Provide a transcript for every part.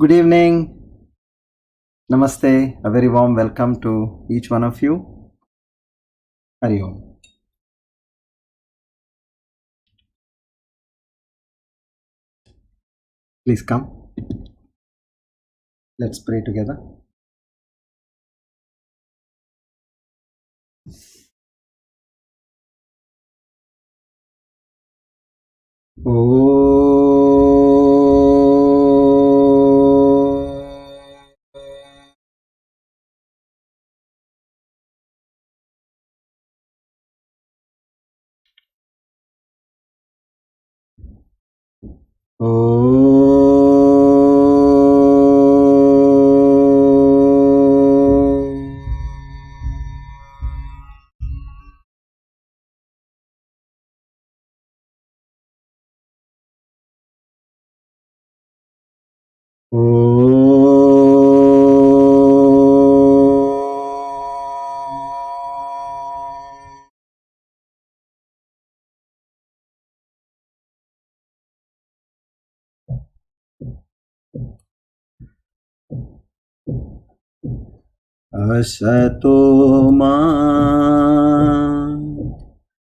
Good evening. Namaste. A very warm welcome to each one of you. Hari Om. Please come. Let's pray together. Asato ma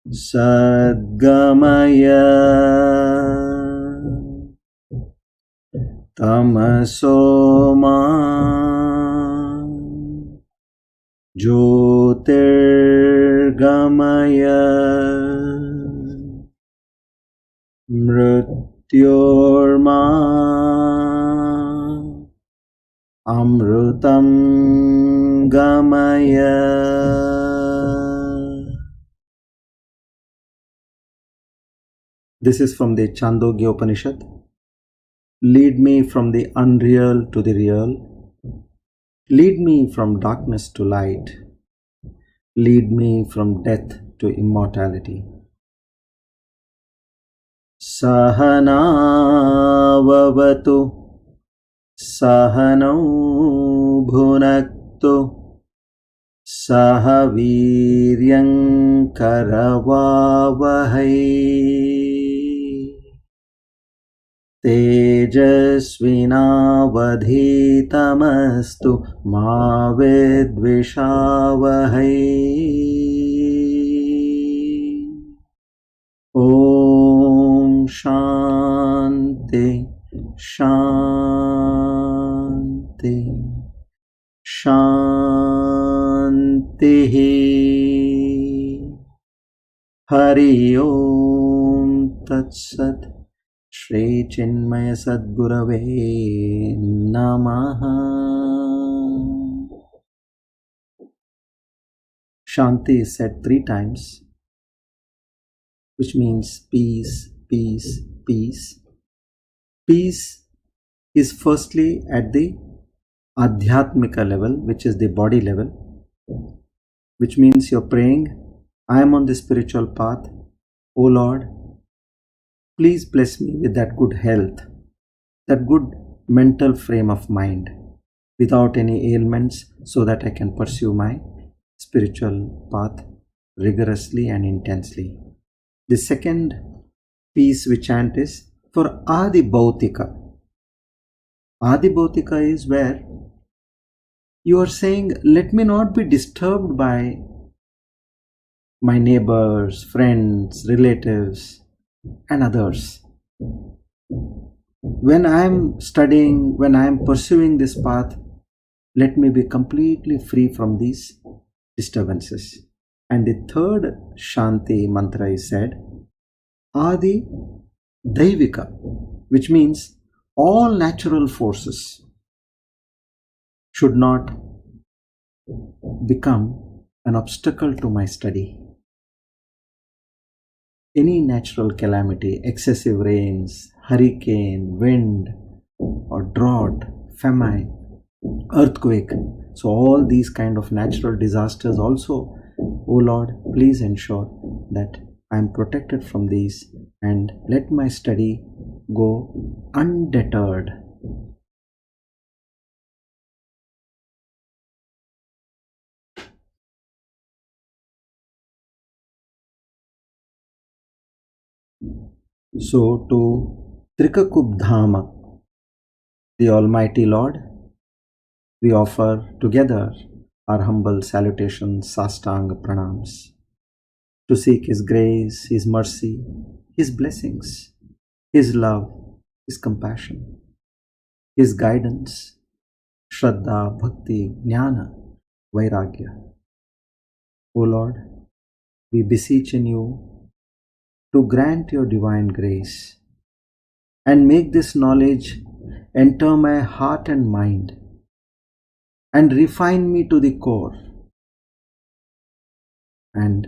sadgamaya tamaso ma jyotirgamaya mrityorma amrutam gamaya. This is from the Chandogya Upanishad. Lead me from the unreal to the real. Lead me from darkness to light. Lead me from death to immortality. Sahana vavatu sahanau bhunaktu saha viryam karavavahai tejasvinavadhitamastu ma vidvishavahai. Om Shanti Shanti Shanti. Hari Om Tat Sat. Shri Chinmaya Sadgurave Namaha. Shanti is said 3 times, which means peace, peace, peace. Peace is firstly at the Adhyatmika level, which is the body level, which means you're praying, I am on the spiritual path. O Lord, please bless me with that good health, that good mental frame of mind, without any ailments, so that I can pursue my spiritual path rigorously and intensely. The second piece we chant is for Adi Bhautika. Adi Bhautika is where you are saying, let me not be disturbed by my neighbors, friends, relatives, and others. When I am studying, when I am pursuing this path, let me be completely free from these disturbances. And the third Shanti mantra is said, Adi Daivika, which means all natural forces should not become an obstacle to my study. Any natural calamity, excessive rains, hurricane, wind, or drought, famine, earthquake, so all these kind of natural disasters also, O Lord, please ensure that I am protected from these and let my study go undeterred. So to Trikakubdhama, the Almighty Lord, we offer together our humble salutations, sastanga pranams, to seek His grace, His mercy, His blessings, His love, His compassion, His guidance, Shraddha, Bhakti, Jnana, Vairagya. O Lord, we beseech in you to grant your divine grace and make this knowledge enter my heart and mind and refine me to the core and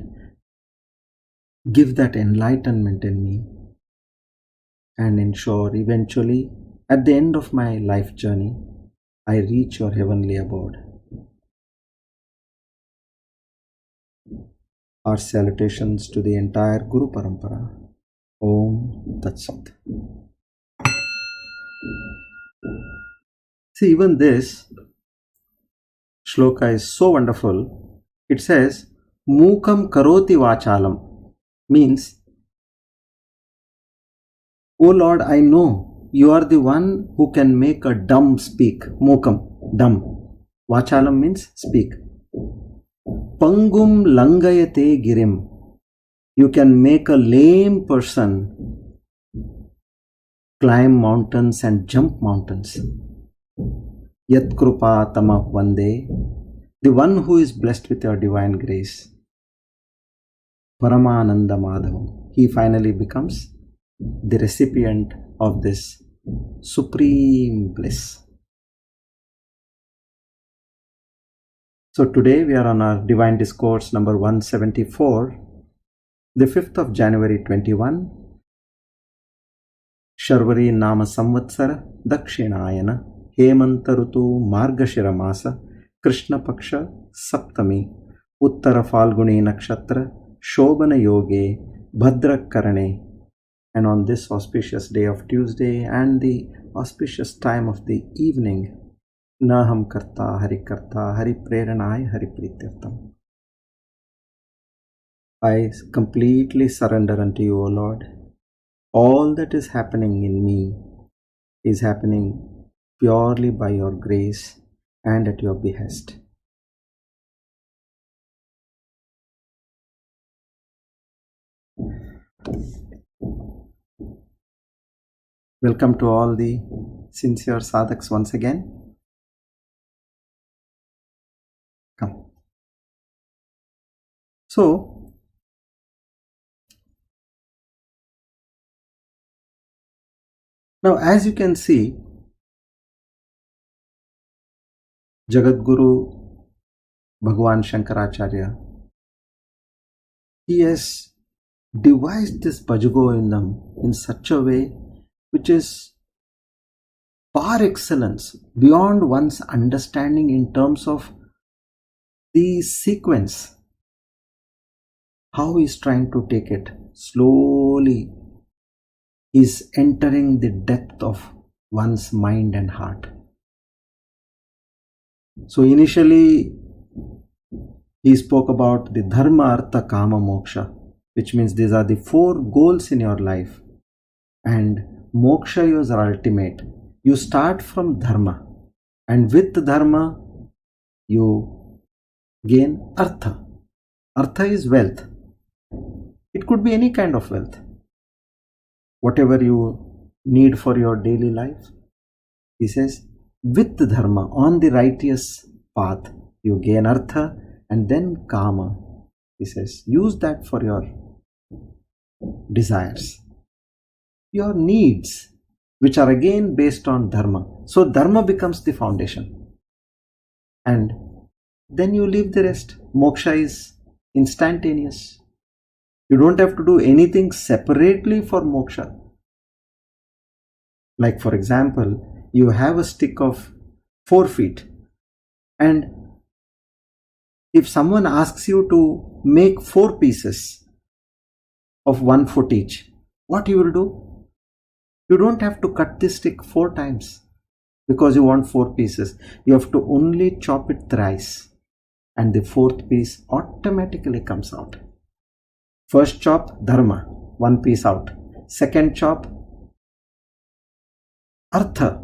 give that enlightenment in me and ensure eventually at the end of my life journey I reach your heavenly abode. Our salutations to the entire Guru Parampara. Om Tat Sat. See, even this shloka is so wonderful. It says, Mukam karoti vachalam, means, O Lord, I know you are the one who can make a dumb speak. Mukam, dumb. Vachalam means speak. Pangum langayate girim. You can make a lame person climb mountains and jump mountains. Yat krupa tamak vande. The one who is blessed with your divine grace. Paramananda Madhavam. He finally becomes the recipient of this supreme bliss. So today we are on our Divine Discourse number 174, the 5th of January 21, Sharvari Nama Samvatsara Dakshinayana Hemanta Rutu Margashira Masa Krishna Paksha Saptami Uttara Falguni Nakshatra Shobana Yoge Bhadra Karane. And on this auspicious day of Tuesday and the auspicious time of the evening, Naham Karta Hari Karta Hari Preranai Hari Prityartam. I completely surrender unto you, O Lord. All that is happening in me is happening purely by your grace and at your behest. Welcome to all the sincere sadhaks once again. Come. So, now as you can see, Jagadguru Bhagwan Shankaracharya, he has devised this BHAJA GOVINDAM in such a way which is par excellence, beyond one's understanding in terms of the sequence, how he's trying to take it. Slowly, he's entering the depth of one's mind and heart. So initially, he spoke about the dharma, artha, kama, moksha, which means these are the 4 goals in your life. And moksha is ultimate. You start from dharma, and with dharma, you gain artha. Artha is wealth. It could be any kind of wealth. Whatever you need for your daily life. He says, with dharma, on the righteous path, you gain artha and then kama. He says, use that for your desires, your needs, which are again based on dharma. So dharma becomes the foundation. And then you leave the rest. Moksha is instantaneous. You don't have to do anything separately for moksha. Like for example, you have a stick of 4 feet, and if someone asks you to make 4 pieces of 1 foot each, what you will do? You don't have to cut the stick 4 times because you want 4 pieces. You have to only chop it thrice, and the 4th piece automatically comes out. First chop, dharma, 1 piece out. Second chop, artha,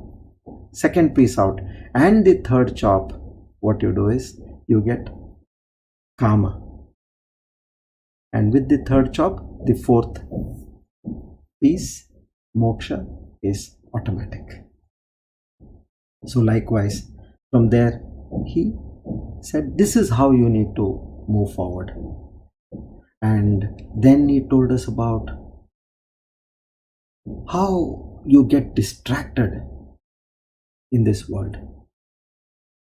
second piece out, and the third chop, what you do is you get kama, and with the third chop, the fourth piece, moksha, is automatic. So likewise, from there he said, this is how you need to move forward. And then he told us about how you get distracted in this world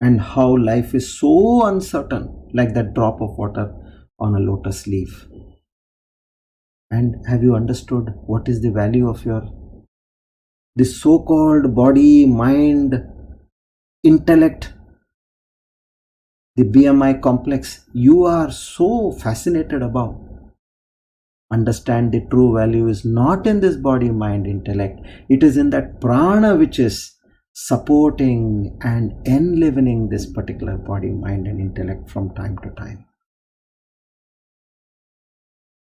and how life is so uncertain, like that drop of water on a lotus leaf. And have you understood what is the value of this so-called body, mind, intellect, the BMI complex you are so fascinated about? Understand the true value is not in this body, mind, intellect. It is in that prana which is supporting and enlivening this particular body, mind and intellect from time to time.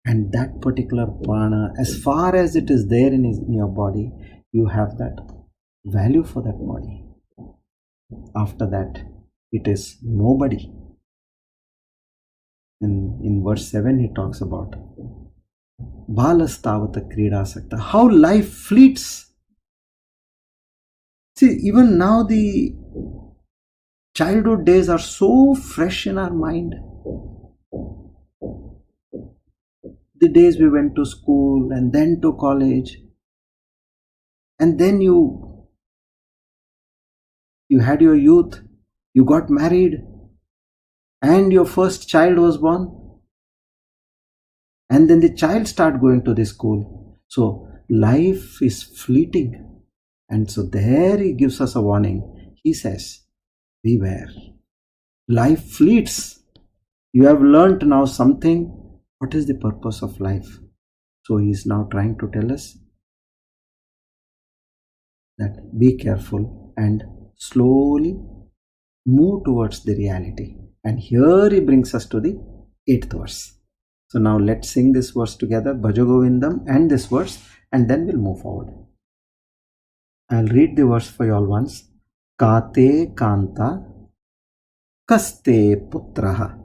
And that particular prana, as far as it is there in your body, you have that value for that body. After that, it is nobody. In verse 7, he talks about Balastavata Krida Sakta, how life fleets. See, even now the childhood days are so fresh in our mind. The days we went to school and then to college, and then you had your youth, you got married, and your first child was born. And then the child started going to the school. So life is fleeting. And so there he gives us a warning. He says, beware. Life fleets. You have learnt now something. What is the purpose of life? So he is now trying to tell us that be careful and slowly move towards the reality. And here he brings us to the 8th verse. So now let's sing this verse together, BHAJA GOVINDAM, and this verse, and then we'll move forward. I'll read the verse for you all once. Kate kanta, kasthe putra.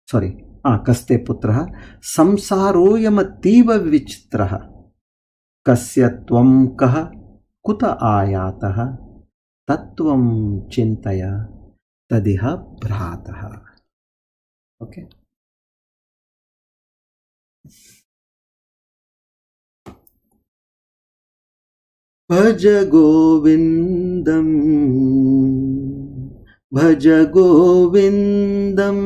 Kasthe putra. Samsaroyamativa vichitraha. Kasya tvam kaha kuta ayataha. Tattvam chintaya tadiha bhrataha. Okay. Bhaja Govindam, Bhaja Govindam,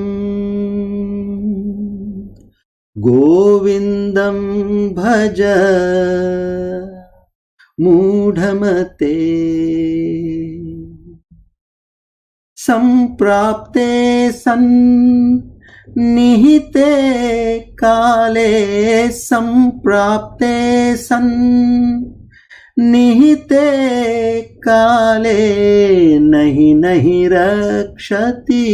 Govindam Bhaja Mudhamate. Samprapte san nihite kale, samprapte san nihite kale, nahi rakshati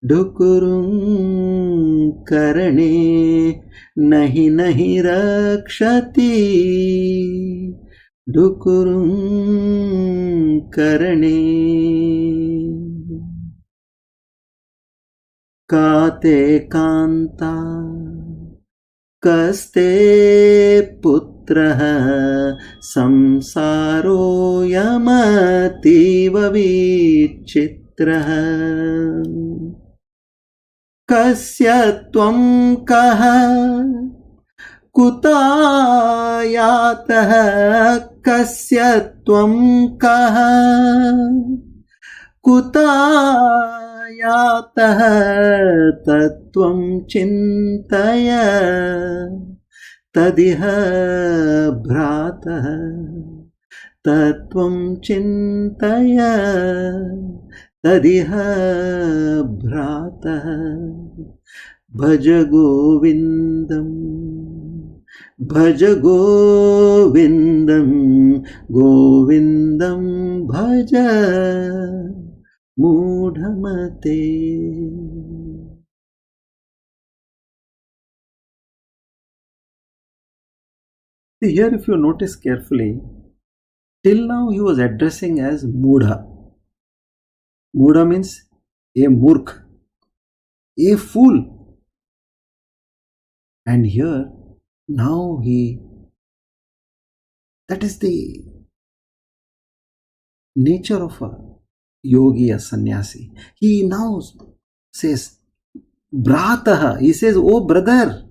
dukurum karane, nahi rakshati dukurum karane. Kate kanta, kasthe putra, samsaro yamativa vichitra. Kasya tvam kaha kutayatah, kasya tvam kaha kutayatah, tattvam chintaya tadiha bhrataha. Tattvam chintaya tadiha bhrataha. Bhaja Govindam, Bhaja Govindam, Govindam Bhaja Mudhamate. See here, if you notice carefully, Till now he was addressing as Mudha. Mudha means a murk, a fool. And here, now that is the nature of a yogi, a sannyasi. He now says, Brataha, he says, oh brother.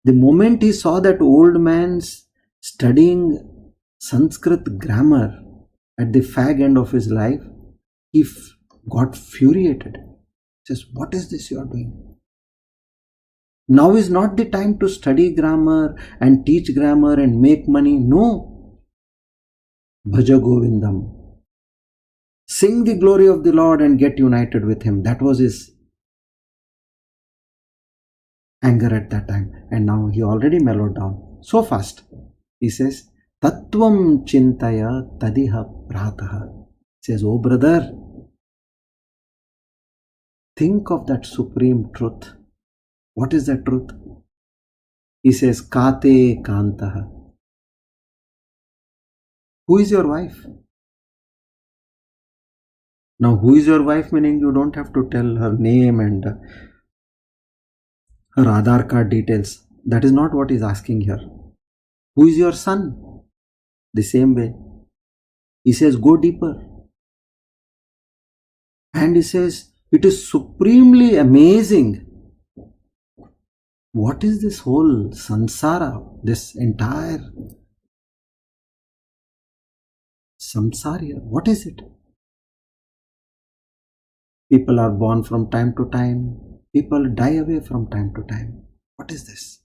The moment he saw that old man's studying Sanskrit grammar at the fag end of his life, he got furiated. He says, what is this you are doing? Now is not the time to study grammar and teach grammar and make money. No. BHAJA GOVINDAM. Sing the glory of the Lord and get united with Him. That was his anger at that time. And now he already mellowed down so fast. He says, Tattvam chintaya tadiha prataha. He says, oh brother, think of that supreme truth. What is that truth? He says, kate kanta. Who is your wife? Now, who is your wife? Meaning you don't have to tell her name and her Aadhaar card details. That is not what he's asking here. Who is your son? The same way. He says, go deeper. And he says, it is supremely amazing. What is this whole samsara, this entire samsara? What is it? People are born from time to time. People die away from time to time. What is this?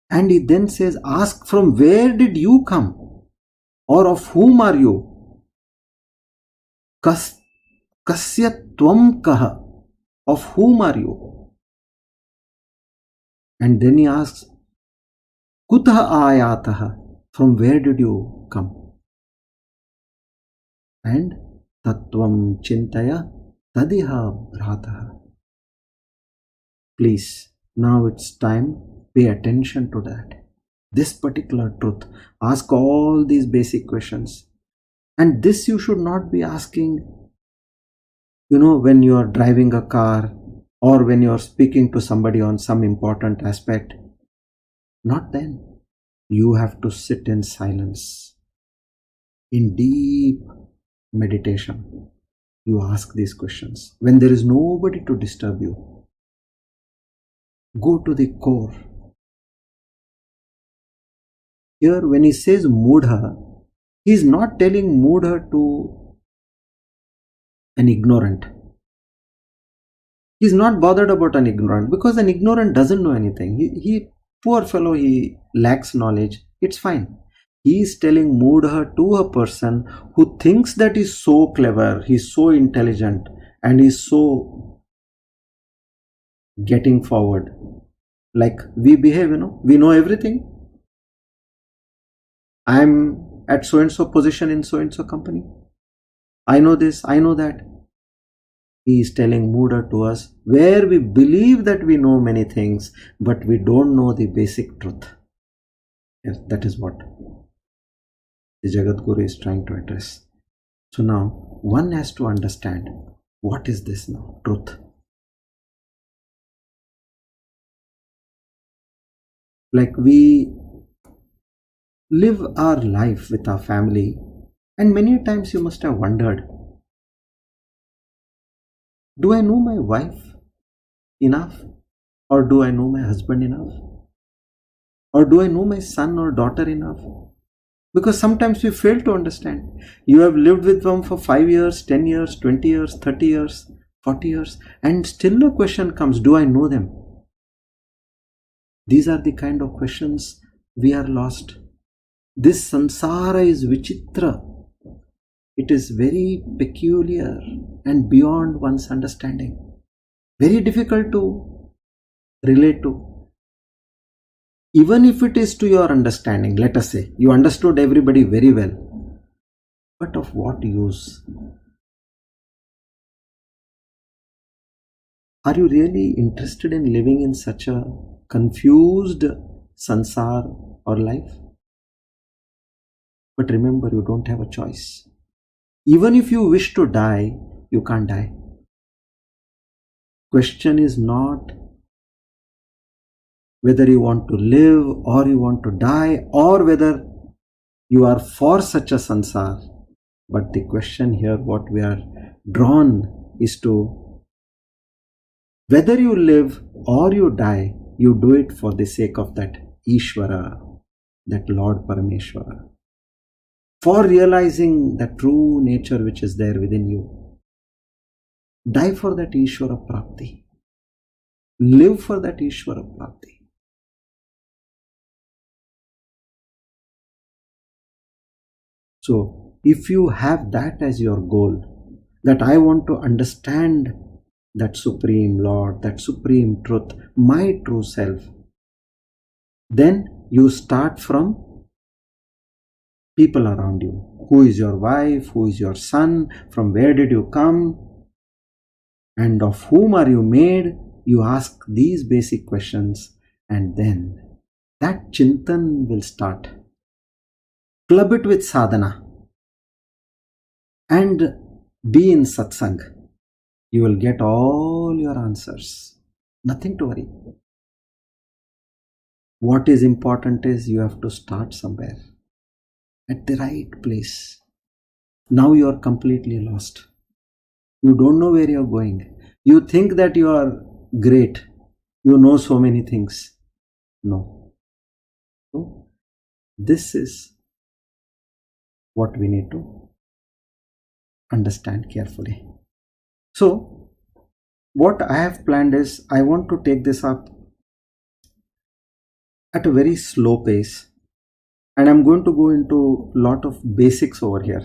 And he then says, ask from where did you come? Or of whom are you? Kasya tvam kaha. Of whom are you? And then he asks, kutha ayataha. From where did you come? And tattvam chintaya tadiha bhrataha. Please, now it's time, pay attention to that. This particular truth. Ask all these basic questions. And this you should not be asking, when you are driving a car or when you are speaking to somebody on some important aspect. Not then. You have to sit in silence, in deep meditation. You ask these questions. When there is nobody to disturb you, go to the core. Here, when he says mudha, he is not telling mudha to an ignorant. He is not bothered about an ignorant because an ignorant doesn't know anything. He poor fellow, he lacks knowledge. It's fine. He is telling mudha to a person who thinks that he's so clever, he's so intelligent, and he's so getting forward. Like we behave, we know everything. I'm at so-and-so position in so-and-so company. I know this, I know that. He is telling mudha to us where we believe that we know many things, but we don't know the basic truth. Yes, that is what the Jagat Guru is trying to address. So now one has to understand, what is this now? Truth. Like we live our life with our family, and many times you must have wondered, do I know my wife enough? Or do I know my husband enough? Or do I know my son or daughter enough? Because sometimes we fail to understand. You have lived with them for 5 years, 10 years, 20 years, 30 years, 40 years, and still the question comes, do I know them? These are the kind of questions we are lost. This samsara is vichitra. It is very peculiar and beyond one's understanding. Very difficult to relate to. Even if it is to your understanding, let us say, you understood everybody very well. But of what use? Are you really interested in living in such a confused sansar or life? But remember, you don't have a choice. Even if you wish to die, you can't die. Question is not whether you want to live or you want to die or whether you are for such a sansar. But the question here, what we are drawn is to whether you live or you die, you do it for the sake of that Ishvara, that Lord Parameshwara, for realizing the true nature which is there within you. Die for that Ishvara Prapti. Live for that Ishvara Prapti. So, if you have that as your goal, that I want to understand that Supreme Lord, that Supreme Truth, my true self, then you start from people around you. Who is your wife? Who is your son? From where did you come? And of whom are you made? You ask these basic questions, and then that Chintan will start. Club it with sadhana and be in satsang. You will get all your answers. Nothing to worry. What is important is you have to start somewhere at the right place. Now you are completely lost. You don't know where you are going. You think that you are great. You know so many things. No. So, this is what we need to understand carefully. So, what I have planned is I want to take this up at a very slow pace, and I'm going to go into a lot of basics over here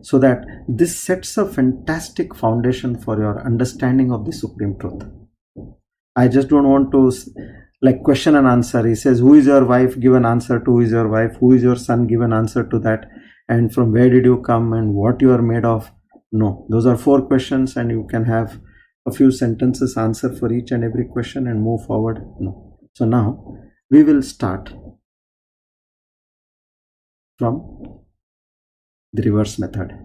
so that this sets a fantastic foundation for your understanding of the Supreme Truth. I just don't want to like question and answer. He says, who is your wife? Give an answer to who is your wife. Who is your son? Give an answer to that. And from where did you come and what you are made of? No, those are 4 questions and you can have a few sentences answer for each and every question and move forward. No. So now we will start from the reverse method.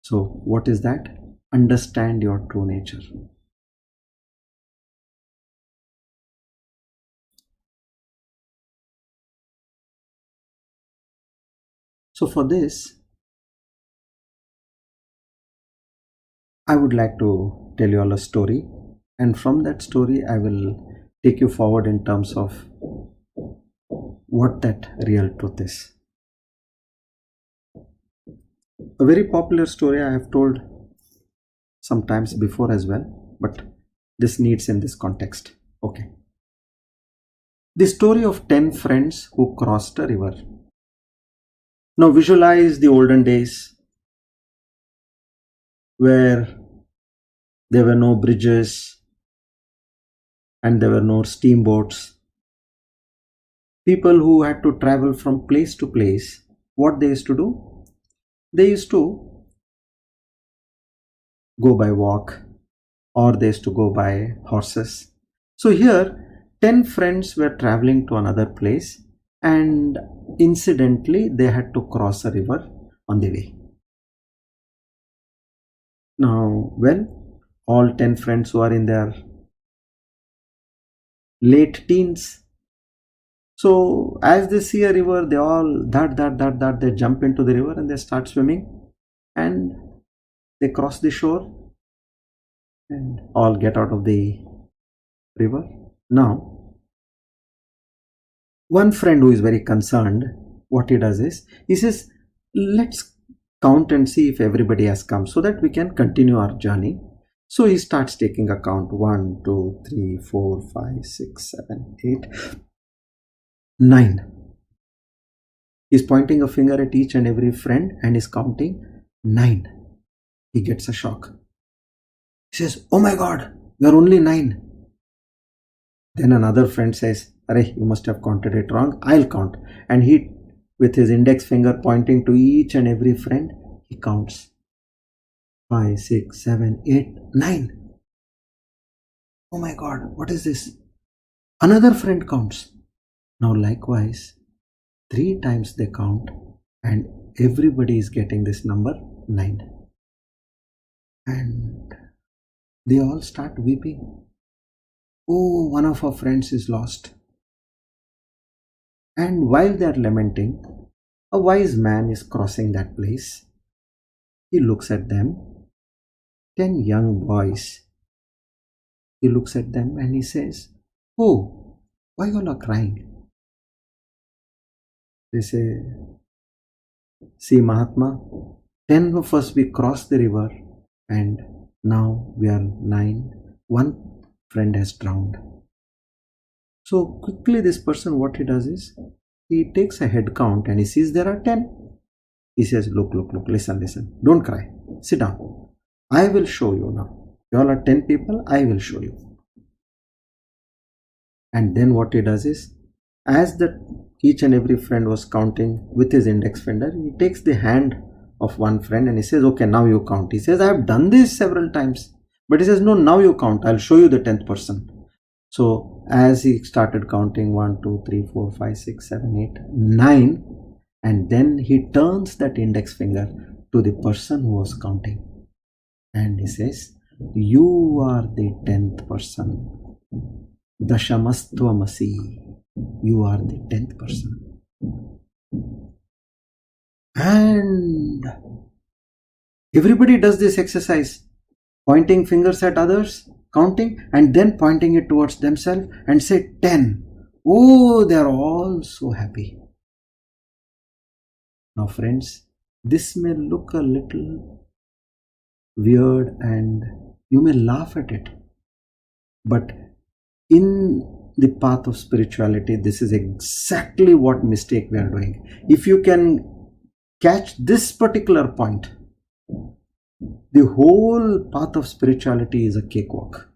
So what is that? Understand your true nature. So for this, I would like to tell you all a story, and from that story I will take you forward in terms of what that real truth is. A very popular story I have told sometimes before as well, but this needs in this context. Okay. The story of 10 friends who crossed a river. Now visualize the olden days where there were no bridges and there were no steamboats. People who had to travel from place to place, what they used to do? They used to go by walk or they used to go by horses. So here 10 friends were traveling to another place and incidentally they had to cross a river on the way. Now, well, all 10 friends who are in their late teens. So as they see a river, they all they jump into the river and they start swimming and they cross the shore and all get out of the river. Now, one friend who is very concerned, what he does is, he says, let's count and see if everybody has come so that we can continue our journey. So he starts taking a count. 1, 2, 3, 4, 5, 6, 7, 8, 9. He's pointing a finger at each and every friend and is counting 9. He gets a shock. He says, oh my God, you're only 9. Then another friend says, Arey, you must have counted it wrong. I'll count. And he, with his index finger pointing to each and every friend, he counts. 5, 6, 7, 8, 9. Oh my God, what is this? Another friend counts. Now likewise, 3 times they count, and everybody is getting this number 9. And they all start weeping. Oh, one of our friends is lost. And while they are lamenting, a wise man is crossing that place. He looks at them, 10 young boys. He looks at them and he says, "Oh, why you all are crying?" They say, "See, Mahatma, 10 of us we crossed the river and now we are 9. One friend has drowned." So quickly this person, what he does is, he takes a head count and he sees there are 10. He says, look, listen, don't cry, sit down. I will show you now. You all are 10 people, I will show you. And then what he does is, as each and every friend was counting with his index finger, he takes the hand of one friend and he says, okay, now you count. He says, I have done this several times. But he says, no, now you count. I'll show you the 10th person. So as he started counting 1, 2, 3, 4, 5, 6, 7, 8, 9, and then he turns that index finger to the person who was counting. And he says, you are the 10th person. Dashamastvamasi. You are the 10th person. And everybody does this exercise, pointing fingers at others, counting, and then pointing it towards themselves and say 10. Oh, they are all so happy. Now friends, this may look a little weird and you may laugh at it. But in the path of spirituality, this is exactly what mistake we are doing. If you can catch this particular point, the whole path of spirituality is a cakewalk.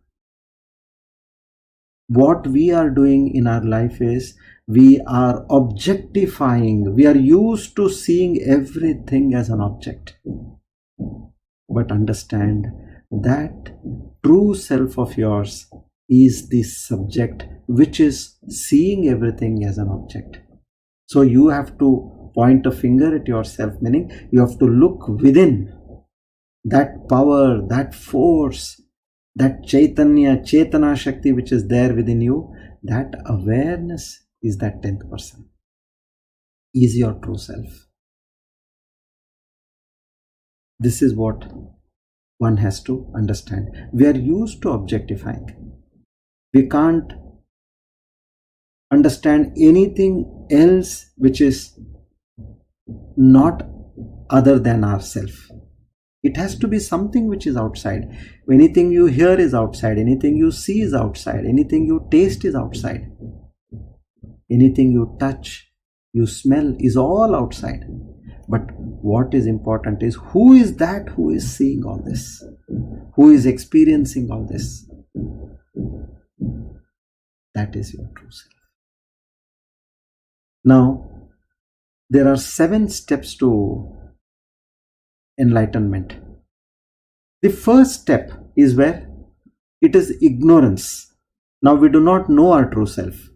What we are doing in our life is, we are objectifying. We are used to seeing everything as an object. But understand that true self of yours is the subject which is seeing everything as an object. So you have to point a finger at yourself, meaning you have to look within. That power, that force, that Chaitanya, Chetana Shakti which is there within you, that awareness is that 10th person. Is your true self. This is what one has to understand. We are used to objectifying. We can't understand anything else which is not other than ourself. It has to be something which is outside. Anything you hear is outside. Anything you see is outside. Anything you taste is outside. Anything you touch, you smell is all outside. But what is important is, who is that who is seeing all this? Who is experiencing all this? That is your true self. Now, there are 7 steps to enlightenment. The first step is where it is ignorance. Now we do not know our true self.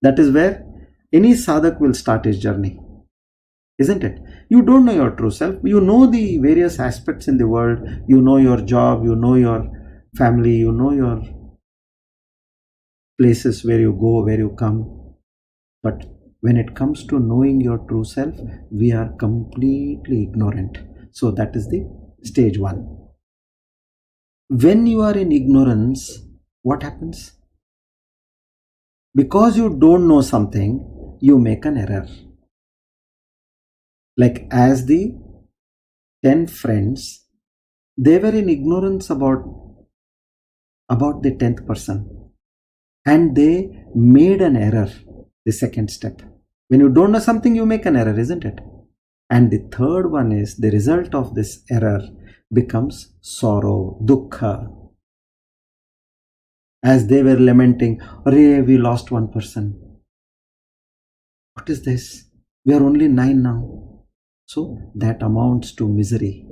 That is where any sadhak will start his journey, isn't it? You don't know your true self. You know the various aspects in the world. You know your job, you know your family, you know your places where you go, where you come. But when it comes to knowing your true self, we are completely ignorant. So that is the stage 1. When you are in ignorance, what happens? Because you don't know something, you make an error. Like as the 10 friends, they were in ignorance about the 10th person. And they made an error, the second step. When you don't know something, you make an error, isn't it? And the third one is, the result of this error becomes sorrow, dukkha. As they were lamenting, "Arey, we lost one person. What is this? We are only 9 now." So that amounts to misery,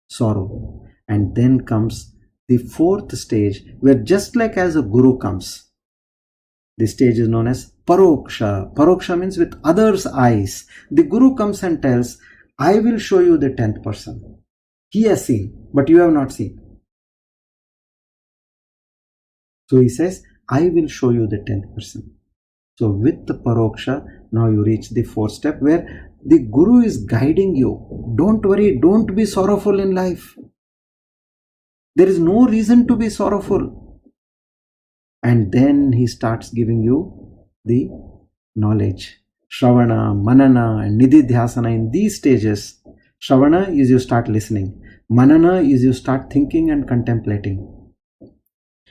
sorrow. And then comes the 4th stage, where just like as a guru comes, This stage is known as paroksha. Paroksha means with others' eyes. The Guru comes and tells, I will show you the 10th person. He has seen, but you have not seen. So he says, I will show you the 10th person. So with the paroksha, now you reach the 4th step where the Guru is guiding you. Don't worry, don't be sorrowful in life. There is no reason to be sorrowful. And then he starts giving you the knowledge. Shravana, Manana and Nididhyasana. In these stages, Shravana is you start listening. Manana is you start thinking and contemplating.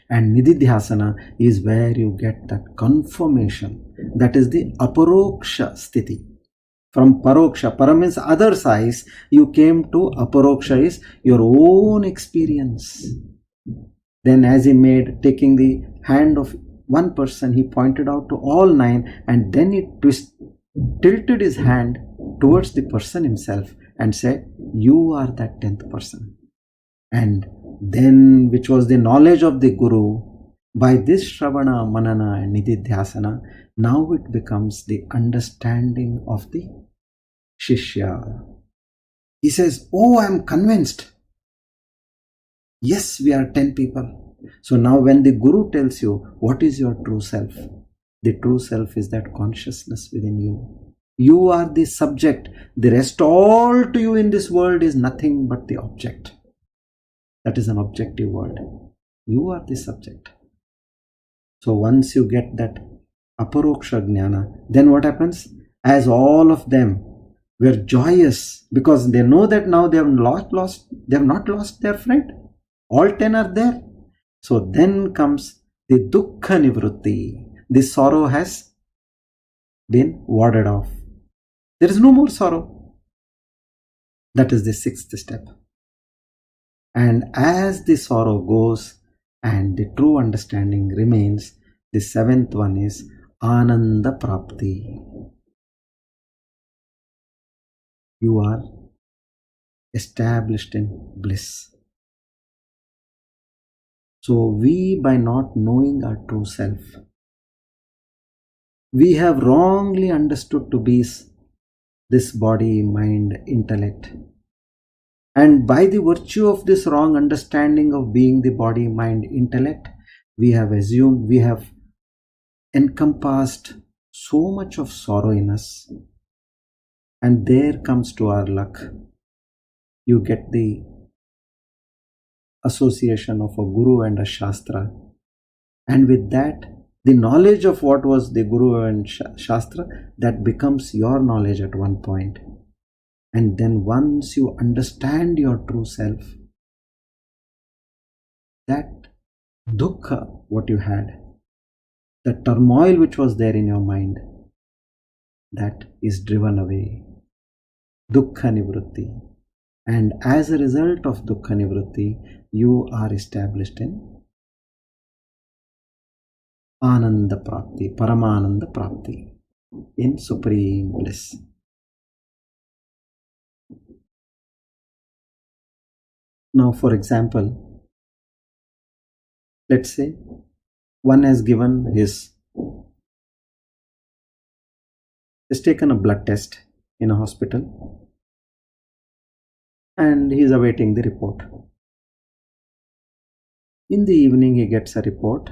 And Nididhyasana is where you get that confirmation. That is the aparoksha sthiti. From paroksha, para means other's eyes, you came to aparoksha is your own experience. Then as he made, taking the hand of one person, he pointed out to all 9 and then he tilted his hand towards the person himself and said, you are that 10th person. And then, which was the knowledge of the Guru, by this Shravana, Manana and Nididhyasana, now it becomes the understanding of the Shishya. He says, oh, I am convinced. Yes, we are 10 people. So now when the Guru tells you, what is your true self? The true self is that consciousness within you. You are the subject. The rest all to you in this world is nothing but the object. That is an objective word. You are the subject. So once you get that aparoksha jnana, then what happens? As all of them were joyous because they know that now they have not lost their friend. All 10 are there. So then comes the dukkha nivrutti. The sorrow has been warded off. There is no more sorrow. That is the 6th step. And as the sorrow goes and the true understanding remains, the 7th one is ananda prapti. You are established in bliss. So we, by not knowing our true self, we have wrongly understood to be this body, mind, intellect. And by the virtue of this wrong understanding of being the body, mind, intellect, we have assumed, we have encompassed so much of sorrow in us. And there comes to our luck. You get the association of a Guru and a Shastra. And with that, the knowledge of what was the Guru and Shastra, that becomes your knowledge at one point. And then once you understand your true self, that dukkha, what you had, the turmoil which was there in your mind, that is driven away. Dukkha nivrutti. And as a result of dukkha nivrutti, you are established in ananda prapti, paramananda prapti, in supreme bliss. Now, for example, let's say one has taken a blood test in a hospital and he is awaiting the report. In the evening, he gets a report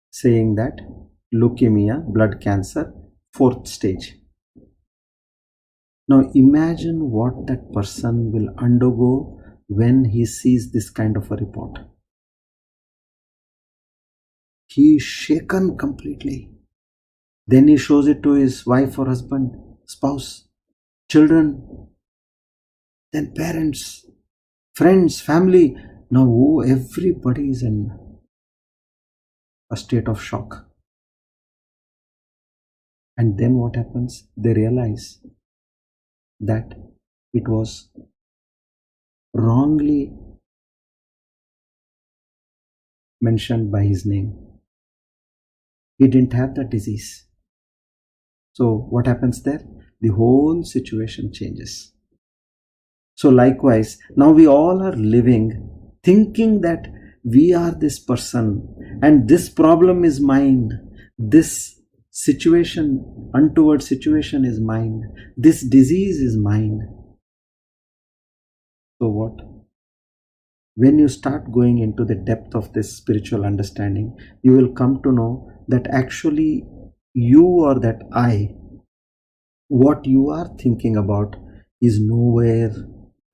saying that leukemia, blood cancer, 4th stage. Now imagine what that person will undergo when he sees this kind of a report. He is shaken completely. Then he shows it to his wife or husband, spouse, children, then parents, friends, family. Now everybody is in a state of shock. And then what happens? They realize that it was wrongly mentioned by his name. He didn't have that disease. So what happens there? The whole situation changes. So likewise, now we all are living thinking that we are this person and this problem is mine. This situation, untoward situation is mine. This disease is mine. So what? When you start going into the depth of this spiritual understanding, you will come to know that actually you or that I, what you are thinking about is nowhere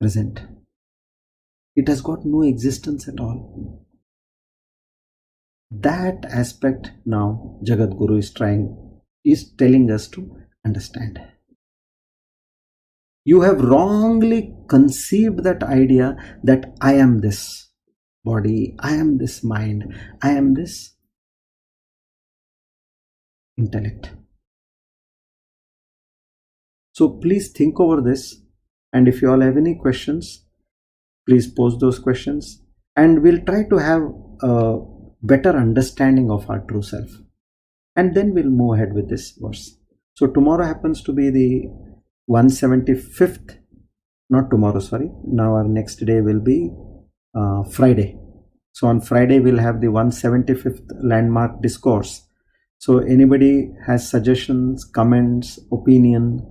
present. It has got no existence at all. That aspect now Jagat Guru is telling us to understand. You have wrongly conceived that idea that I am this body, I am this mind, I am this intellect. So please think over this, and if you all have any questions, please post those questions, and we'll try to have a better understanding of our true self, and then we'll move ahead with this verse. So tomorrow happens to be the 175th, not tomorrow, sorry. Now our next day will be Friday. So on Friday we'll have the 175th landmark discourse. So anybody has suggestions, comments, opinion,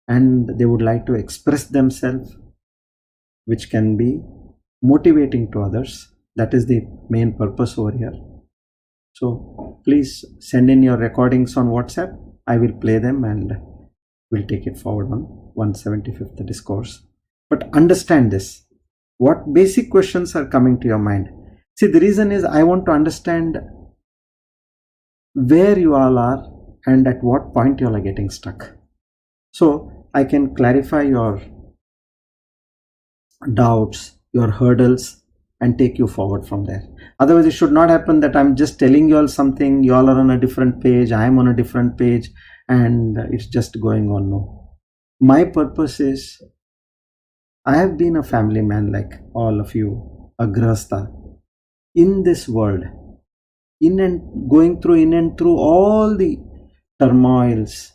and they would like to express themselves, which can be motivating to others. That is the main purpose over here. So please send in your recordings on WhatsApp. I will play them and we'll take it forward on 175th discourse. But understand this. What basic questions are coming to your mind? See, the reason is I want to understand where you all are and at what point you all are getting stuck. So I can clarify your doubts, your hurdles, and take you forward from there. Otherwise, it should not happen that I'm just telling you all something, you all are on a different page, I'm on a different page, and it's just going on. No. My purpose is, I have been a family man like all of you, a grahastha, in this world, going through all the turmoils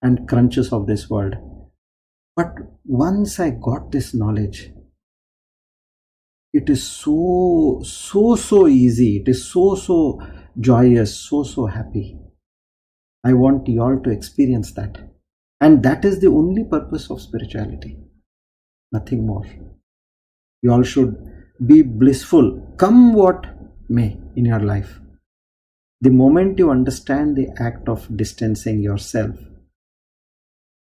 and crunches of this world. But once I got this knowledge, it is so easy, it is so joyous, so happy. I want you all to experience that. And that is the only purpose of spirituality. Nothing more. You all should be blissful, come what may in your life. The moment you understand the act of distancing yourself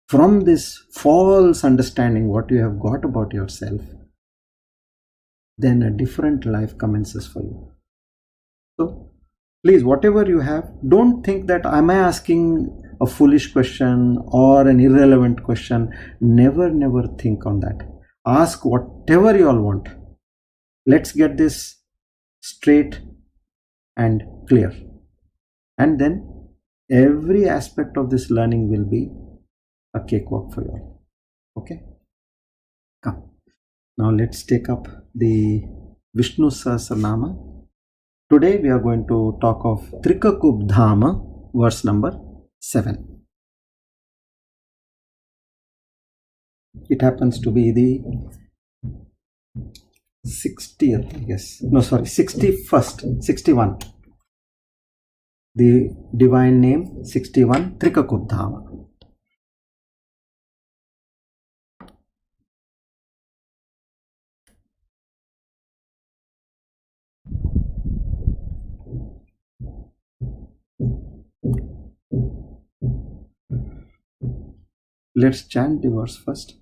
from this false understanding what you have got about yourself, then a different life commences for you. So please, whatever you have, don't think that am I asking a foolish question or an irrelevant question. Never think on that. Ask whatever you all want. Let's get this straight and clear. And then every aspect of this learning will be a cakewalk for you all. Okay? Come. Now let's take up the Vishnu Sahasranama. Today we are going to talk of Trikakubdhama, verse number 7. It happens to be the 60th, I guess. No, sorry, 61st, 61. The divine name 61, Trikakubdhama. Let's chant the verse first.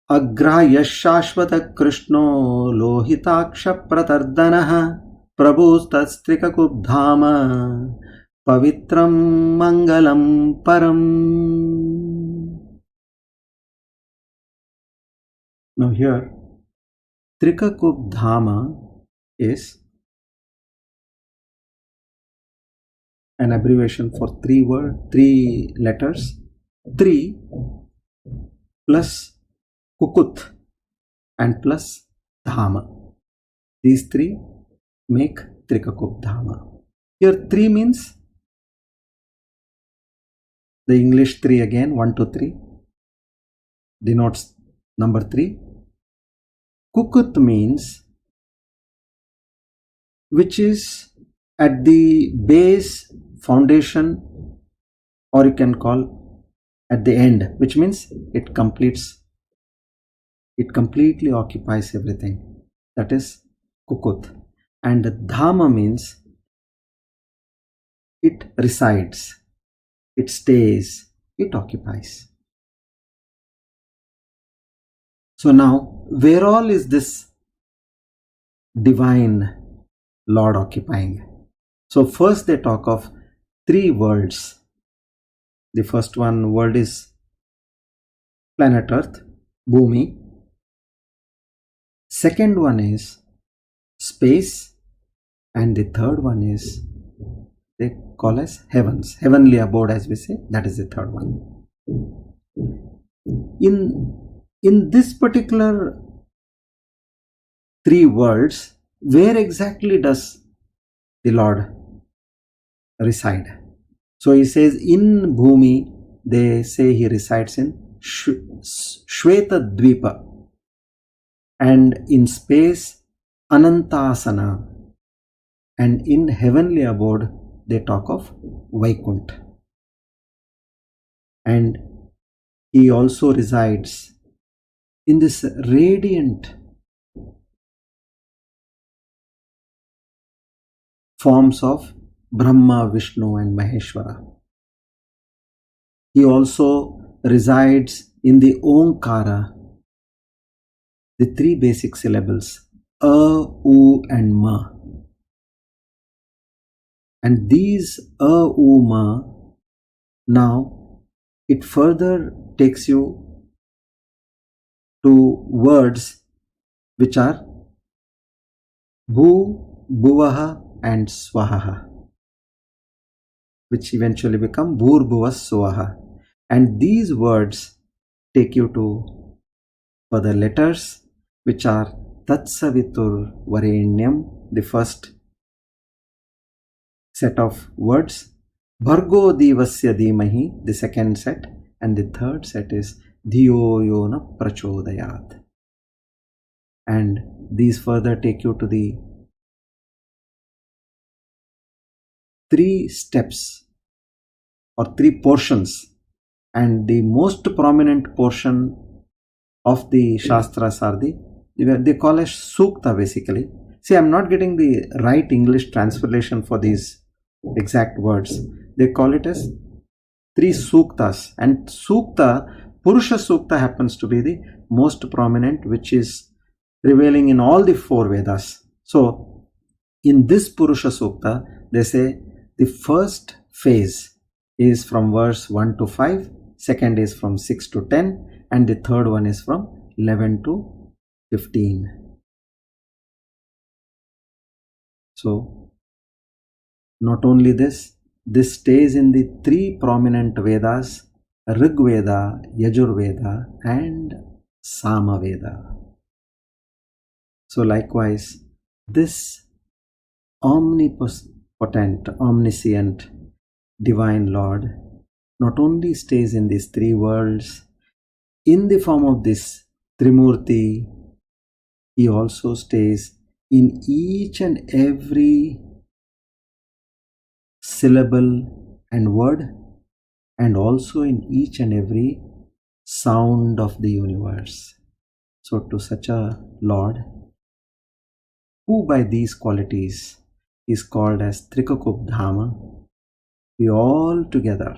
Agrahya Shashvata Krishno Lohitaksha Pratardanaha Prabhustastrikakubdhama Pavitram Mangalam Param. Now here, Trikakubdhama is an abbreviation for three letters. 3 plus Kukut and plus Dhama. These 3 make Trikakubdhama. Here 3 means the English 3 again, 1 to 3 denotes number 3. Kukut means which is at the base, foundation, or you can call at the end, which means it completely occupies everything. That is Kukut. And Dhama means it resides, it stays, it occupies. So now, where all is this divine Lord occupying? So first they talk of three worlds. The first one world is planet Earth, Bhumi. Second one is space, and the third one is they call as heavens, heavenly abode, as we say. That is the third one. In this particular three worlds, where exactly does the Lord reside? So he says in Bhumi, they say he resides in Shweta Dvipa, and in space Anantasana, and in heavenly abode they talk of Vaikuntha. And he also resides in this radiant forms of Brahma, Vishnu and Maheshwara. He also resides in the Omkara, the three basic syllables, A, U and Ma. And these A, U, Ma, now it further takes you to words which are Bhu, Bhuvaha and Swaha, which eventually become Bhur, Bhuva, Swaha. And these words take you to further letters which are Tatsavitur Varenyam, the first set of words, Bhargo Divasya Dhimahi, the second set, and the third set is Dhiyo Yona Prachodayat. And these further take you to the three steps or three portions, and the most prominent portion of the Shastras are they call as Sukta basically. See, I'm not getting the right English translation for these exact words. They call it as three Suktas, and Sukta, Purusha Sukta happens to be the most prominent, which is prevailing in all the four Vedas. So in this Purusha Sukta, they say the first phase is from verse 1 to 5, second is from 6 to 10, and the third one is from 11 to 15. So not only this stays in the three prominent Vedas, Rig Veda, Yajur Veda and Sama Veda. So likewise, this omnipotent, omniscient, divine Lord not only stays in these three worlds in the form of this Trimurti, he also stays in each and every syllable and word, and also in each and every sound of the universe. So to such a Lord, who by these qualities is called as Trikakubdhama, we all together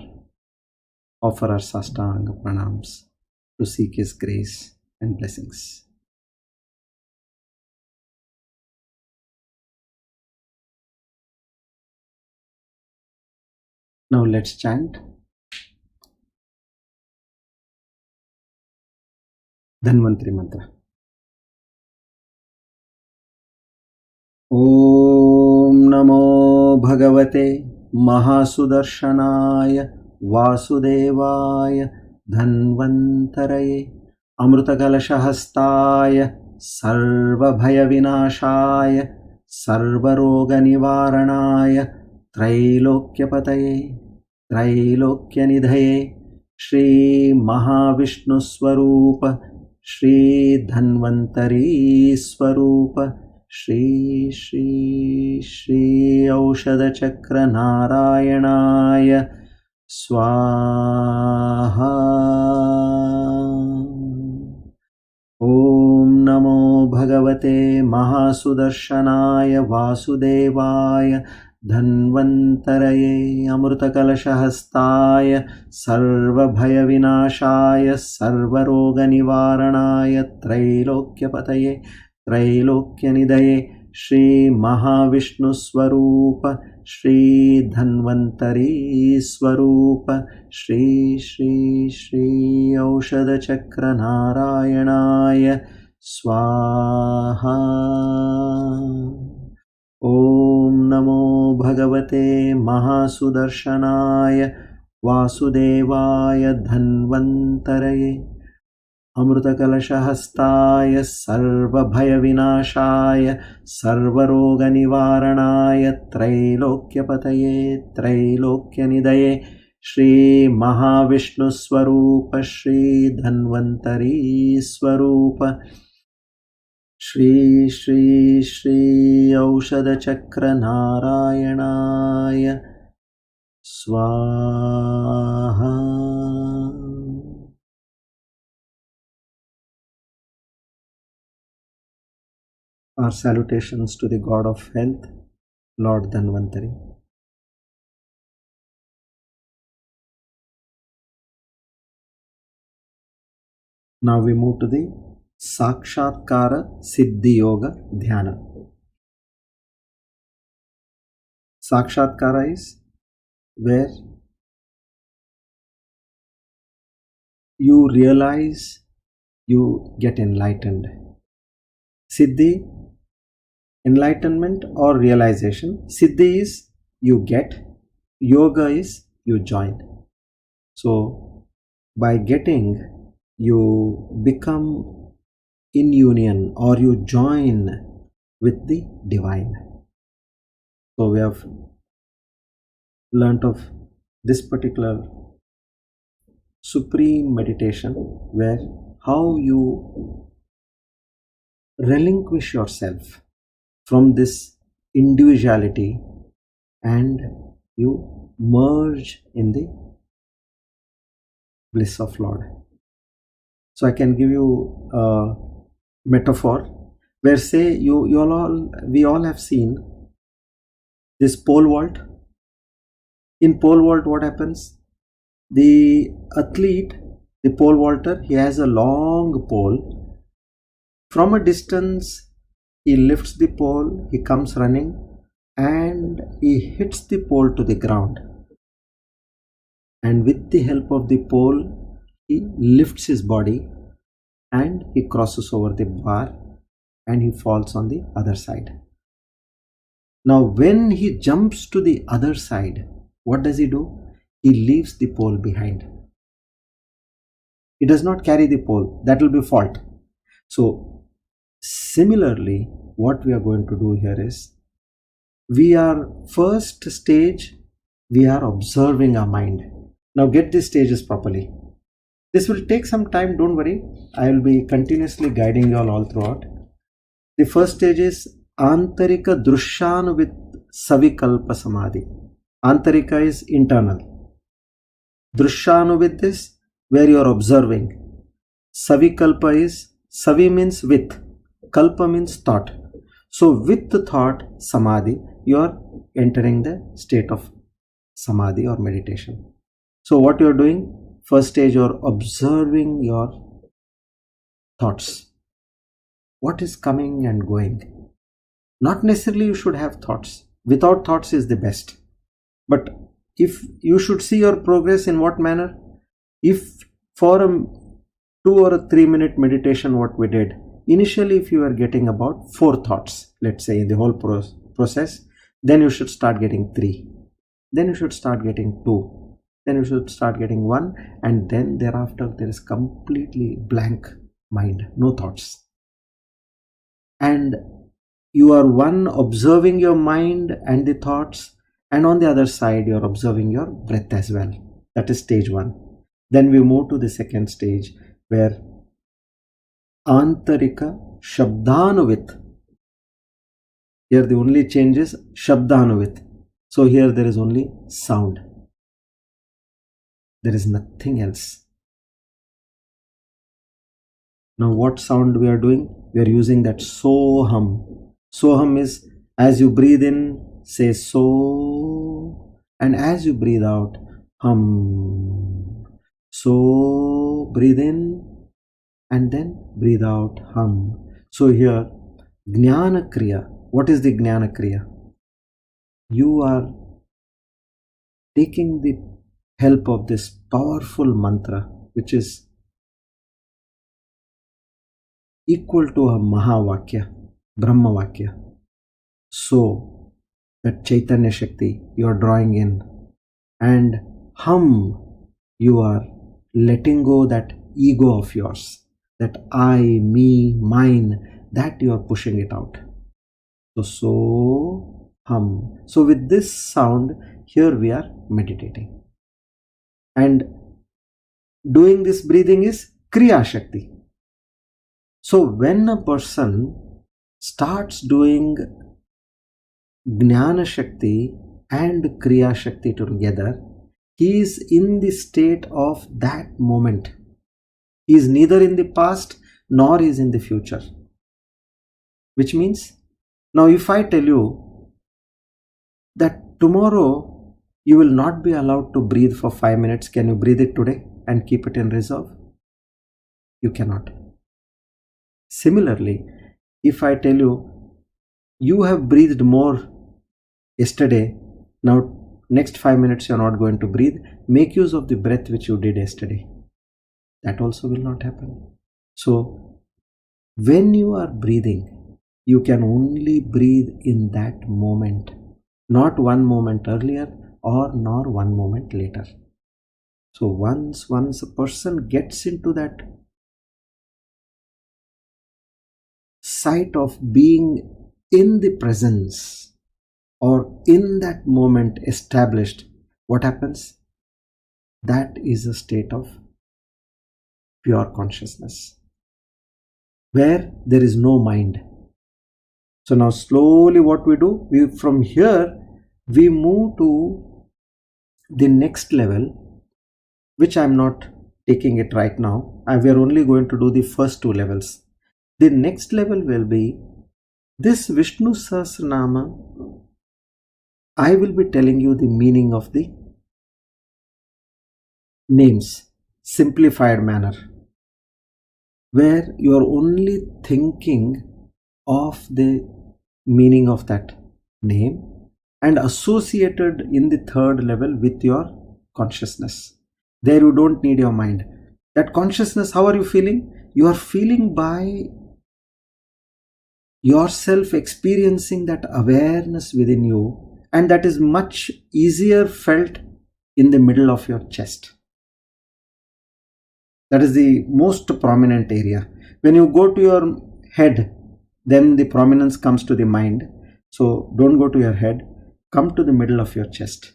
offer our Sastanga Pranams to seek his grace and blessings. Now let's chant Dhanvantri Mantra. Om Namo Bhagavate Mahasudarshanaya Vasudevaya Dhanvantaraye Amrutakalashahastaya Sarvabhaya Vinashaya Sarvaroga Nivaranaya Trailokyapataye Trailokyanidhaye Shri Mahavishnu Swarupa Shri Dhanvantari Swarupa Shri Shri Shri Aushadha Chakra Narayanaya Swaha. Om Namo Bhagavate Mahasudarshanaya Vasudevaya Dhanvantaraye Amrutakalashahastaya Sarvabhaya Vinashaya Sarvaroga Nivaranaya Trailokyapataye Trailokyanidhaye Shri Mahavishnu Swarupa Shri Dhanvantari Swarupa Shri Shri Shri Aushadha Chakra Narayanaya Swaha. Om Namo Bhagavate Mahasudarshanaya Vasudevaya Dhanvantaraye Amrutakalashahastaya Sarvabhaya Vinashaya Sarvaroga Nivaranaya Trailokyapataye Trailokyanidhaye Shri Mahavishnu Swarupa Shri Dhanvantari Swarupa Shri Shri Shri Aushadha Chakra Narayanaya Swaha. Our salutations to the God of Health, Lord Dhanvantari. Now we move to the Sakshatkara Siddhi Yoga Dhyana. Sakshatkara is where you realize you get enlightened. Siddhi, enlightenment or realization. Siddhi is you get, yoga is you join. So by getting, you become in union or you join with the divine. So we have learnt of this particular supreme meditation where how you relinquish yourself from this individuality and you merge in the bliss of Lord. So I can give you a metaphor where say we all have seen this pole vault. In pole vault, what happens? The athlete, the pole vaulter, he has a long pole. From a distance, he lifts the pole, he comes running and he hits the pole to the ground. And with the help of the pole, he lifts his body and he crosses over the bar and he falls on the other side. Now when he jumps to the other side, what does he do? He leaves the pole behind. He does not carry the pole. That will be fault. So similarly, what we are going to do here is, we are first stage, we are observing our mind. Now get these stages properly. This will take some time, don't worry. I will be continuously guiding you all throughout. The first stage is Antarika Drushyanuvit Savikalpa Samadhi. Antarika is internal. Drushyanuvit is where you are observing. Savikalpa is, Savi means with, Kalpa means thought. So with the thought, Samadhi, you are entering the state of Samadhi or meditation. So what you are doing? First stage, you are observing your thoughts. What is coming and going? Not necessarily you should have thoughts. Without thoughts is the best. But if you should see your progress in what manner? If for a 2 or a 3 minute meditation, what we did, initially if you are getting about 4 thoughts, let's say in the whole process, then you should start getting 3. Then you should start getting 2. Then you should start getting 1, and then thereafter there is completely blank mind, no thoughts. And you are one observing your mind and the thoughts, and on the other side you are observing your breath as well. That is stage 1. Then we move to the second stage where Antarika Shabdanuvit Here the only change is Shabdanuvit. So here there is only sound. There is nothing else. Now what sound we are doing? We are using that Soham. Soham is, as you breathe in, say So, and as you breathe out, Hum. So breathe in and then breathe out, Hum. So here, Jnana Kriya. What is the Jnana Kriya? You are taking the help of this powerful mantra, which is equal to a Mahavakya, Brahma Vakya. So, that Chaitanya Shakti you are drawing in, and Hum, you are letting go that ego of yours, that I, me, mine, that you are pushing it out. So, Hum. So, with this sound, here we are meditating. And doing this breathing is Kriya Shakti. So when a person starts doing Jnana Shakti and Kriya Shakti together, he is in the state of that moment. He is neither in the past nor is in the future. Which means, now if I tell you that tomorrow you will not be allowed to breathe for 5 minutes, can you breathe it today and keep it in reserve? You cannot. Similarly, if I tell you, you have breathed more yesterday, now next 5 minutes you are not going to breathe, make use of the breath which you did yesterday. That also will not happen. So, when you are breathing, you can only breathe in that moment, not one moment earlier or nor one moment later. So once a person gets into that sight of being in the presence or in that moment established, what happens? That is a state of pure consciousness where there is no mind. So now slowly what we do, from here we move to the next level, which I am not taking it right now. We are only going to do the first two levels. The next level will be this Vishnu Sahasranama. I will be telling you the meaning of the names, simplified manner, where you are only thinking of the meaning of that name and associated in the third level with your consciousness. There you don't need your mind. That consciousness, how are you feeling? You are feeling by yourself experiencing that awareness within you, and that is much easier felt in the middle of your chest. That is the most prominent area. When you go to your head, then the prominence comes to the mind. So don't go to your head, come to the middle of your chest,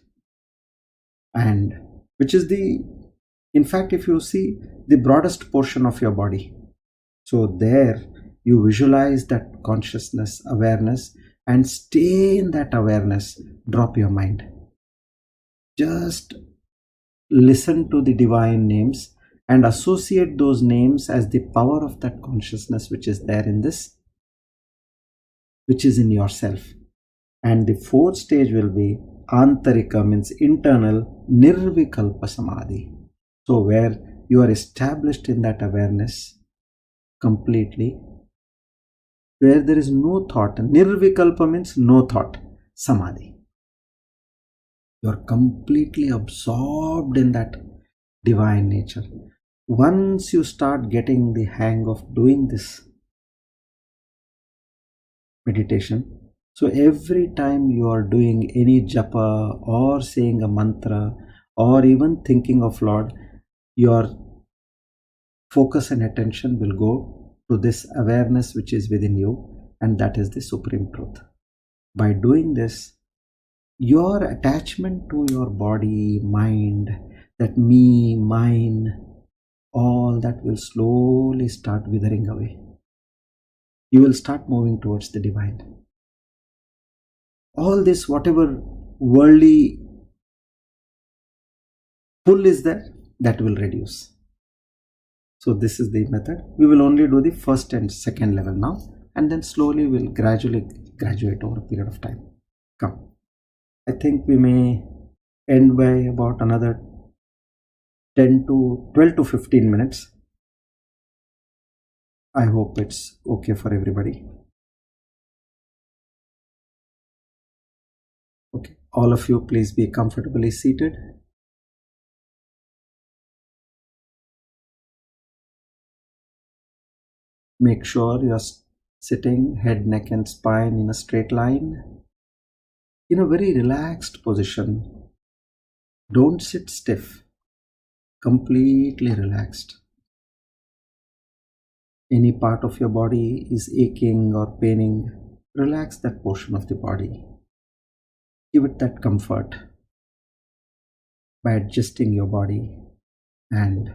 and which is in fact, if you see, the broadest portion of your body. So there you visualize that consciousness, awareness, and stay in that awareness. Drop your mind. Just listen to the divine names and associate those names as the power of that consciousness which is there in this, which is in yourself. And the fourth stage will be Antarika, means internal, Nirvikalpa Samadhi. So where you are established in that awareness completely, where there is no thought. Nirvikalpa means no thought, Samadhi. You are completely absorbed in that divine nature. Once you start getting the hang of doing this meditation, so every time you are doing any japa or saying a mantra or even thinking of Lord, your focus and attention will go to this awareness which is within you, and that is the supreme truth. By doing this, your attachment to your body, mind, that me, mine, all that will slowly start withering away. You will start moving towards the divine. all this, whatever worldly pull is there, that will reduce. So this is the method. We will only do the first and second level now, and then slowly we'll gradually graduate over a period of time. Come. I think we may end by about another 10 to 12 to 15 minutes. I hope it's okay for everybody. Okay, all of you please be comfortably seated. Make sure you're sitting head, neck and spine in a straight line, in a very relaxed position. Don't sit stiff, completely relaxed. Any part of your body is aching or paining, relax that portion of the body. Give it that comfort by adjusting your body and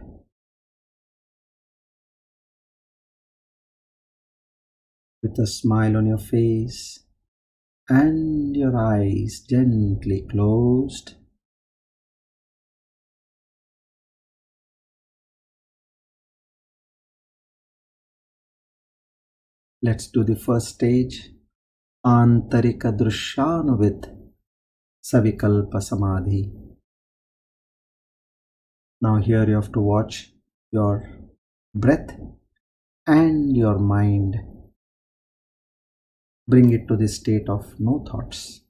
with a smile on your face and your eyes gently closed. Let's do the first stage, Antarika Drushyanuvit Savikalpa Samadhi. Now here you have to watch your breath and your mind. Bring it to the state of no thoughts.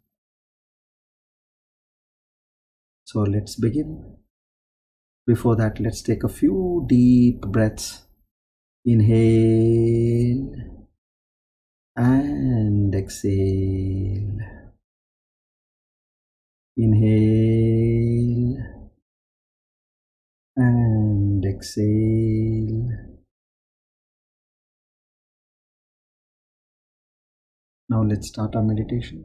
So let's begin. Before that, let's take a few deep breaths. Inhale and exhale. Inhale and exhale. Now let's start our meditation.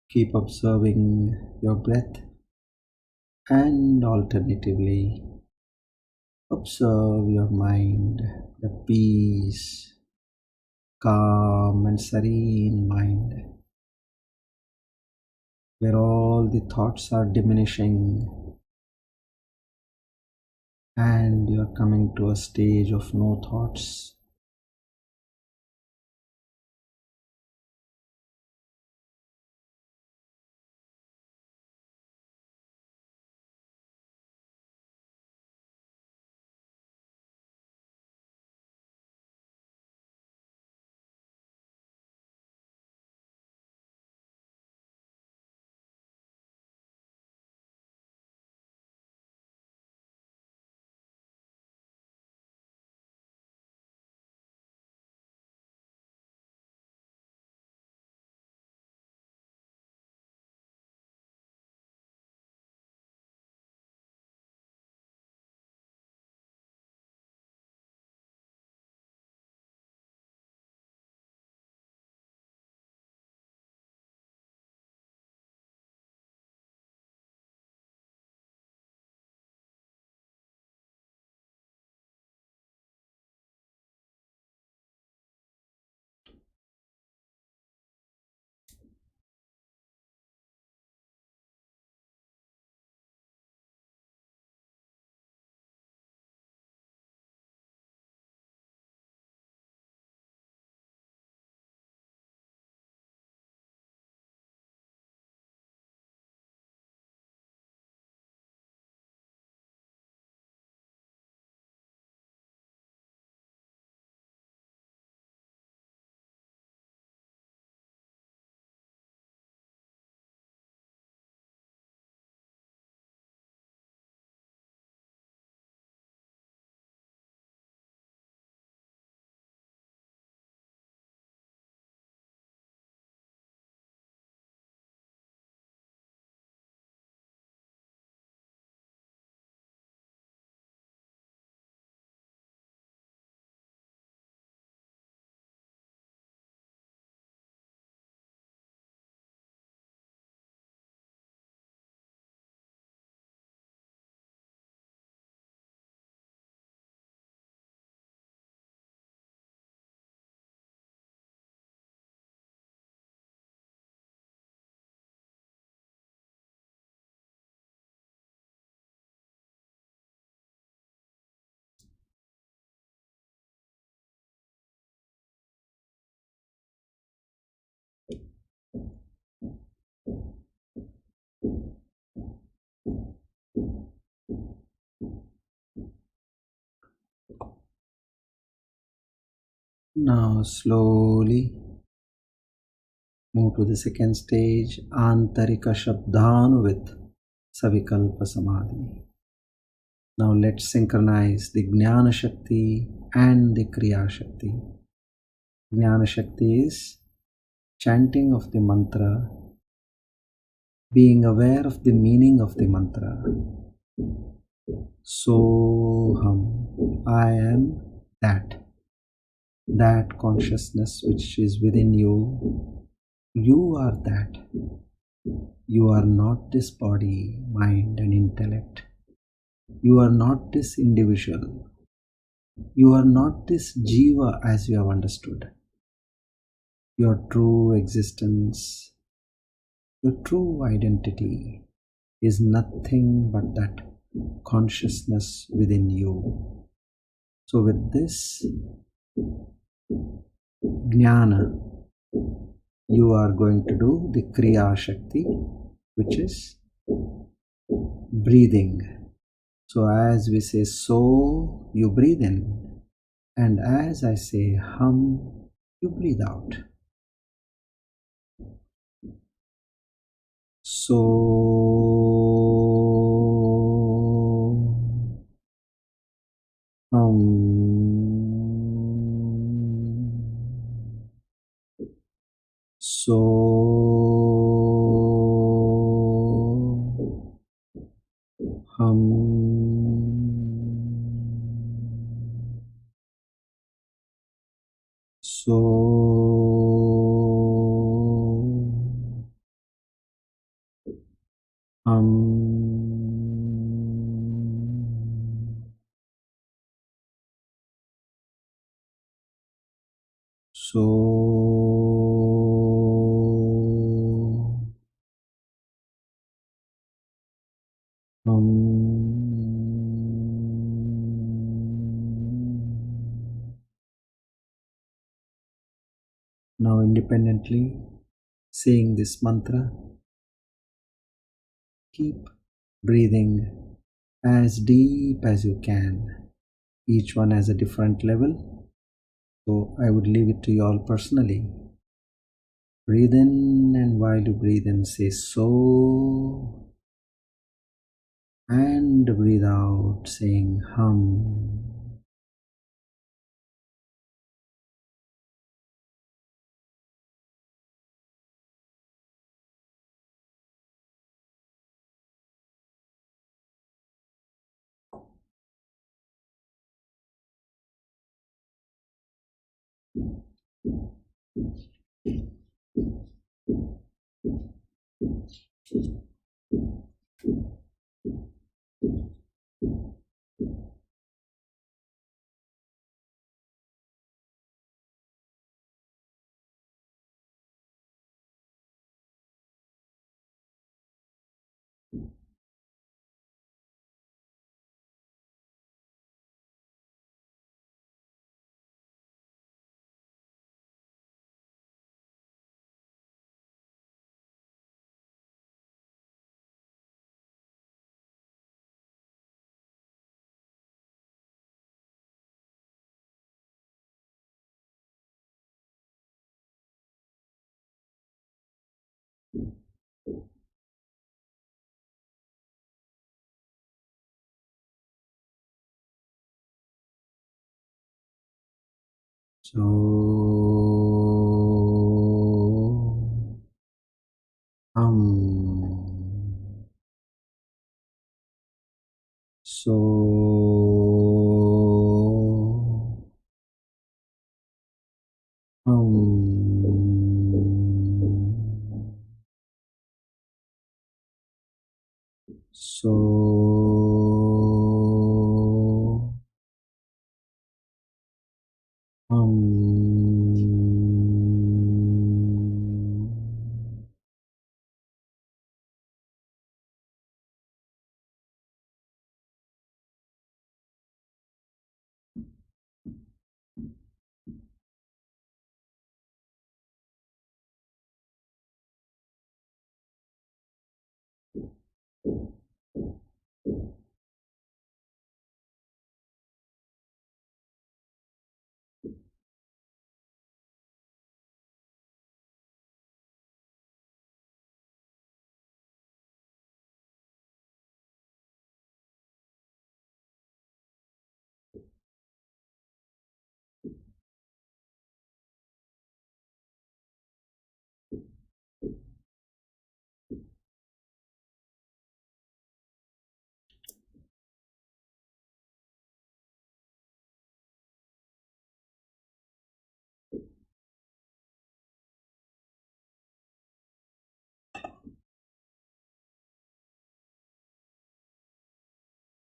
Keep observing your breath and alternatively observe your mind, the peace, calm and serene mind, where all the thoughts are diminishing and you're coming to a stage of no thoughts. Now slowly move to the second stage, Antarika Shabdhanu with Savikalpa Samadhi. Now let's synchronize the Jnana Shakti and the Kriya Shakti. Jnana Shakti is chanting of the mantra, being aware of the meaning of the mantra. Soham, I am that. That consciousness which is within you, you are that. You are not this body, mind, and intellect. You are not this individual. You are not this jiva as you have understood. Your true existence, your true identity is nothing but that consciousness within you. So, with this jnana, you are going to do the Kriya Shakti, which is breathing. So, as we say so, you breathe in, and as I say hum, you breathe out. So so hum so hum so Now independently saying this mantra, keep breathing as deep as you can. Each one has a different level, so I would leave it to you all personally. Breathe in, and while you breathe in, say so, and breathe out saying hum. So so so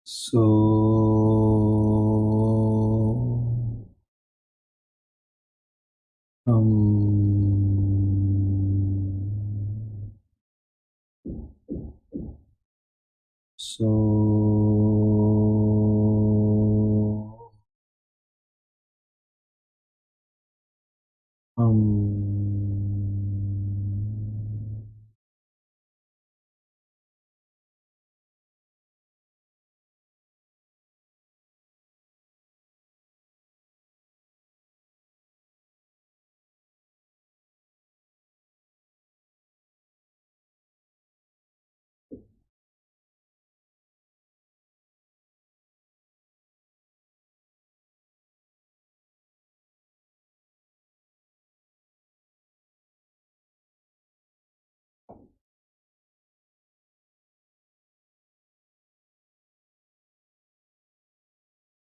So, so,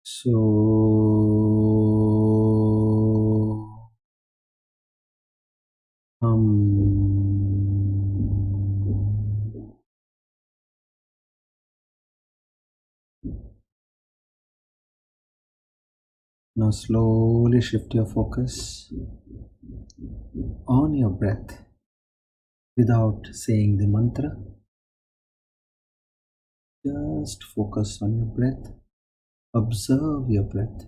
so, now slowly shift your focus on your breath without saying the mantra. Just focus on your breath. Observe your breath.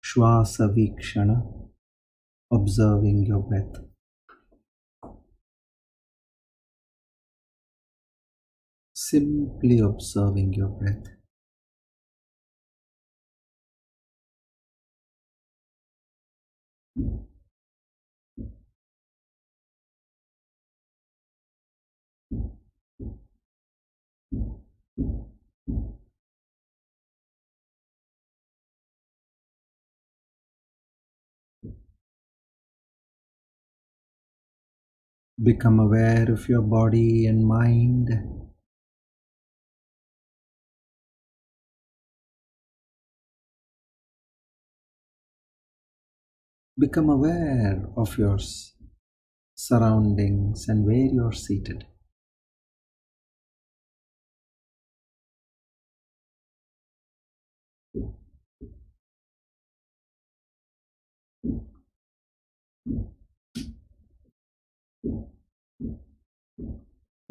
Shwasa vikshana. Observing your breath. Simply observing your breath. Become aware of your body and mind. Become aware of your surroundings and where you are seated.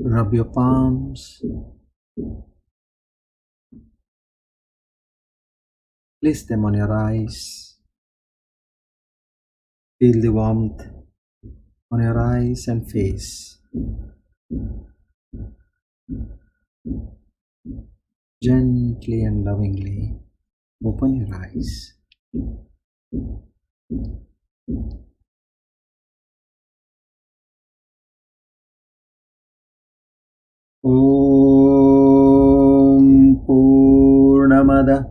Rub your palms. Place them on your eyes. Feel the warmth on your eyes and face. Gently and lovingly open your eyes. Om Purnamada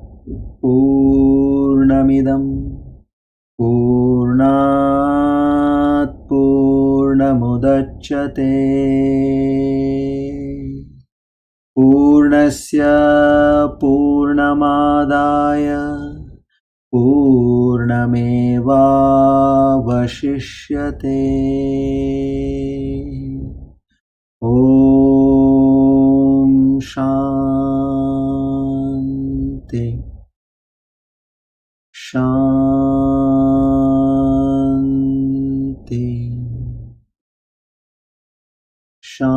Purnamidam Purnat Purnamudachyate Purnasya Purnamadaya Purnamevavashishyate. Om Shanti Shanti Shanti.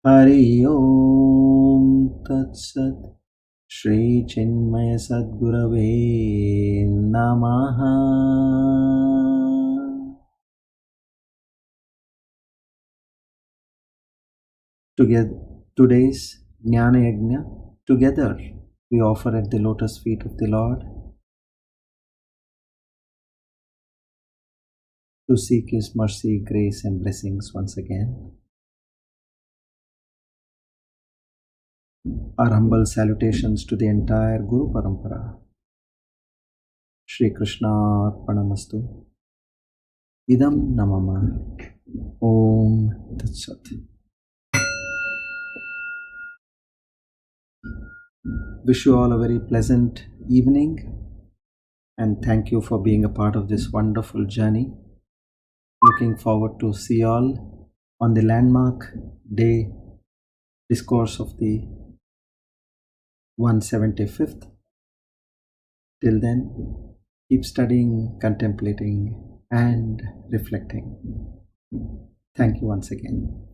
Hari Om Tat Sat. Shri Chinmaya Sadgurave Namaha. Together, today's Jnana Yajna, together we offer at the lotus feet of the Lord to seek His mercy, grace and blessings once again. Our humble salutations to the entire Guru Parampara. Shri Krishna Arpanamastu. Idam Namama. Om Tat Sat. Wish you all a very pleasant evening and thank you for being a part of this wonderful journey. Looking forward to see you all on the landmark day discourse of the 175th. Till then, keep studying, contemplating and reflecting. Thank you once again.